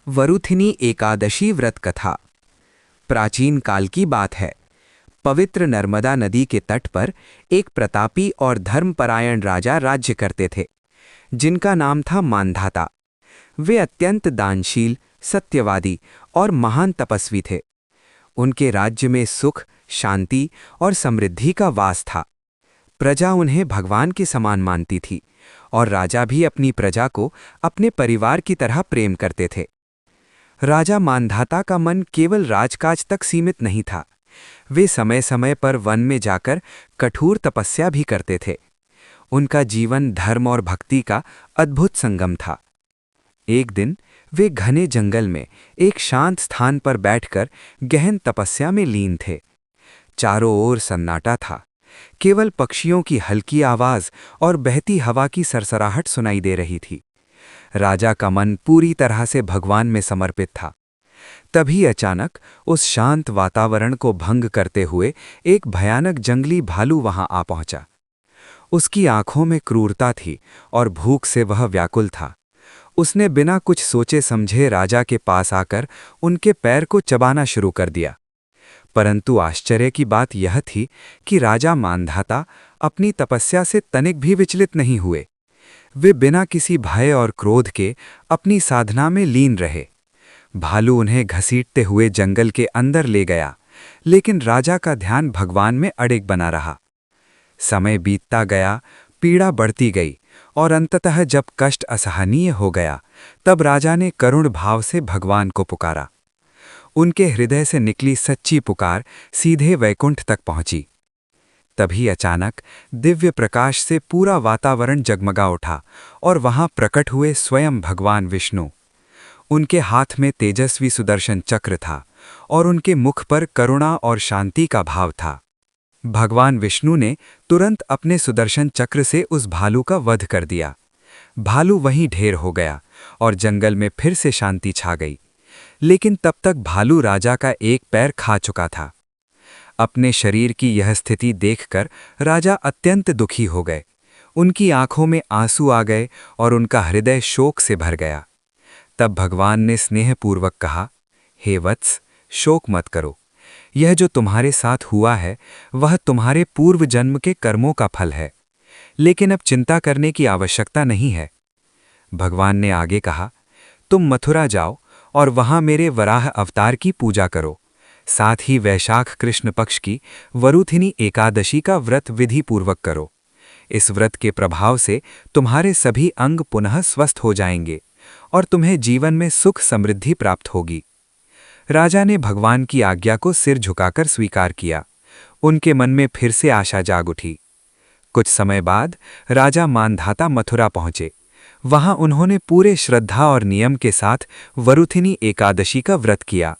वरुथिनी एकादशी व्रत कथा। प्राचीन काल की बात है। पवित्र नर्मदा नदी के तट पर एक प्रतापी और धर्मपरायण राजा राज्य करते थे, जिनका नाम था मांधाता। वे अत्यंत दानशील, सत्यवादी और महान तपस्वी थे। उनके राज्य में सुख, शांति और समृद्धि का वास था। प्रजा उन्हें भगवान के समान मानती थी और राजा भी अपनी प्रजा को अपने परिवार की तरह प्रेम करते थे। राजा मांधाता का मन केवल राजकाज तक सीमित नहीं था। वे समय समय पर वन में जाकर कठोर तपस्या भी करते थे। उनका जीवन धर्म और भक्ति का अद्भुत संगम था। एक दिन वे घने जंगल में एक शांत स्थान पर बैठकर गहन तपस्या में लीन थे। चारों ओर सन्नाटा था। केवल पक्षियों की हल्की आवाज और बहती हवा की सरसराहट सुनाई दे रही थी। राजा का मन पूरी तरह से भगवान में समर्पित था। तभी अचानक उस शांत वातावरण को भंग करते हुए एक भयानक जंगली भालू वहां आ पहुंचा। उसकी आंखों में क्रूरता थी और भूख से वह व्याकुल था। उसने बिना कुछ सोचे समझे राजा के पास आकर उनके पैर को चबाना शुरू कर दिया। परंतु आश्चर्य की बात यह थी कि राजा मांधाता अपनी तपस्या से तनिक भी विचलित नहीं हुए। वे बिना किसी भय और क्रोध के अपनी साधना में लीन रहे। भालू उन्हें घसीटते हुए जंगल के अंदर ले गया, लेकिन राजा का ध्यान भगवान में अड़िग बना रहा। समय बीतता गया, पीड़ा बढ़ती गई और अंततः जब कष्ट असहनीय हो गया, तब राजा ने करुण भाव से भगवान को पुकारा। उनके हृदय से निकली सच्ची पुकार सीधे वैकुंठ तक पहुंची। तभी अचानक दिव्य प्रकाश से पूरा वातावरण जगमगा उठा और वहां प्रकट हुए स्वयं भगवान विष्णु। उनके हाथ में तेजस्वी सुदर्शन चक्र था और उनके मुख पर करुणा और शांति का भाव था। भगवान विष्णु ने तुरंत अपने सुदर्शन चक्र से उस भालू का वध कर दिया। भालू वहीं ढेर हो गया और जंगल में फिर से शांति छा गई। लेकिन तब तक भालू राजा का एक पैर खा चुका था। अपने शरीर की यह स्थिति देखकर राजा अत्यंत दुखी हो गए। उनकी आंखों में आंसू आ गए और उनका हृदय शोक से भर गया। तब भगवान ने स्नेहपूर्वक कहा, हे वत्स, शोक मत करो। यह जो तुम्हारे साथ हुआ है वह तुम्हारे पूर्व जन्म के कर्मों का फल है, लेकिन अब चिंता करने की आवश्यकता नहीं है। भगवान ने आगे कहा, तुम मथुरा जाओ और वहां मेरे वराह अवतार की पूजा करो। साथ ही वैशाख कृष्ण पक्ष की वरुथिनी एकादशी का व्रत विधि पूर्वक करो। इस व्रत के प्रभाव से तुम्हारे सभी अंग पुनः स्वस्थ हो जाएंगे और तुम्हें जीवन में सुख समृद्धि प्राप्त होगी। राजा ने भगवान की आज्ञा को सिर झुकाकर स्वीकार किया। उनके मन में फिर से आशा जाग उठी। कुछ समय बाद राजा मांधाता मथुरा पहुंचे। वहां उन्होंने पूरे श्रद्धा और नियम के साथ वरुथिनी एकादशी का व्रत किया।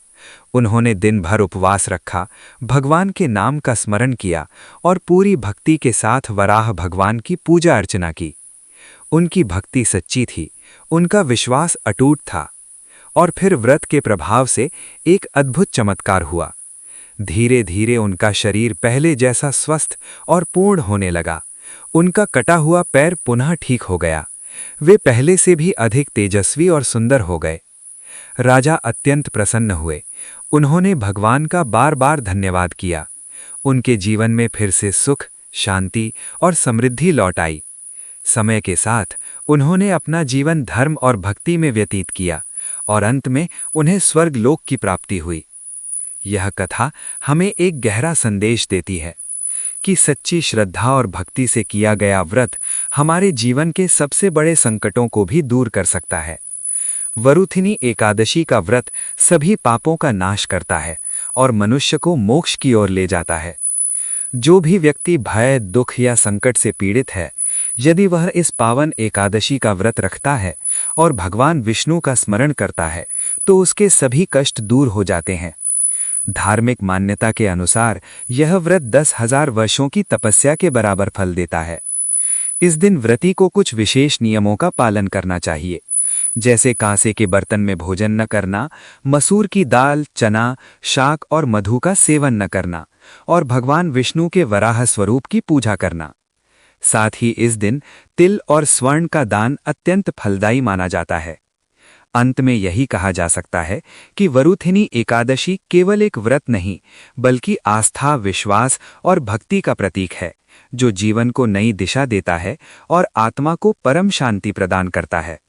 उन्होंने दिन भर उपवास रखा, भगवान के नाम का स्मरण किया और पूरी भक्ति के साथ वराह भगवान की पूजा अर्चना की। उनकी भक्ति सच्ची थी, उनका विश्वास अटूट था। और फिर व्रत के प्रभाव से एक अद्भुत चमत्कार हुआ। धीरे धीरे उनका शरीर पहले जैसा स्वस्थ और पूर्ण होने लगा। उनका कटा हुआ पैर पुनः ठीक हो गया। वे पहले से भी अधिक तेजस्वी और सुंदर हो गए। राजा अत्यंत प्रसन्न हुए। उन्होंने भगवान का बार बार धन्यवाद किया। उनके जीवन में फिर से सुख, शांति और समृद्धि लौट आई। समय के साथ उन्होंने अपना जीवन धर्म और भक्ति में व्यतीत किया और अंत में उन्हें स्वर्ग लोक की प्राप्ति हुई। यह कथा हमें एक गहरा संदेश देती है कि सच्ची श्रद्धा और भक्ति से किया गया व्रत हमारे जीवन के सबसे बड़े संकटों को भी दूर कर सकता है। वरुथिनी एकादशी का व्रत सभी पापों का नाश करता है और मनुष्य को मोक्ष की ओर ले जाता है। जो भी व्यक्ति भय, दुख या संकट से पीड़ित है, यदि वह इस पावन एकादशी का व्रत रखता है और भगवान विष्णु का स्मरण करता है, तो उसके सभी कष्ट दूर हो जाते हैं। धार्मिक मान्यता के अनुसार यह व्रत 10,000 वर्षों की तपस्या के बराबर फल देता है। इस दिन व्रती को कुछ विशेष नियमों का पालन करना चाहिए, जैसे कांसे के बर्तन में भोजन न करना, मसूर की दाल, चना, शाक और मधु का सेवन न करना और भगवान विष्णु के वराह स्वरूप की पूजा करना। साथ ही इस दिन तिल और स्वर्ण का दान अत्यंत फलदायी माना जाता है। अंत में यही कहा जा सकता है कि वरुथिनी एकादशी केवल एक व्रत नहीं, बल्कि आस्था, विश्वास और भक्ति का प्रतीक है, जो जीवन को नई दिशा देता है और आत्मा को परम शांति प्रदान करता है।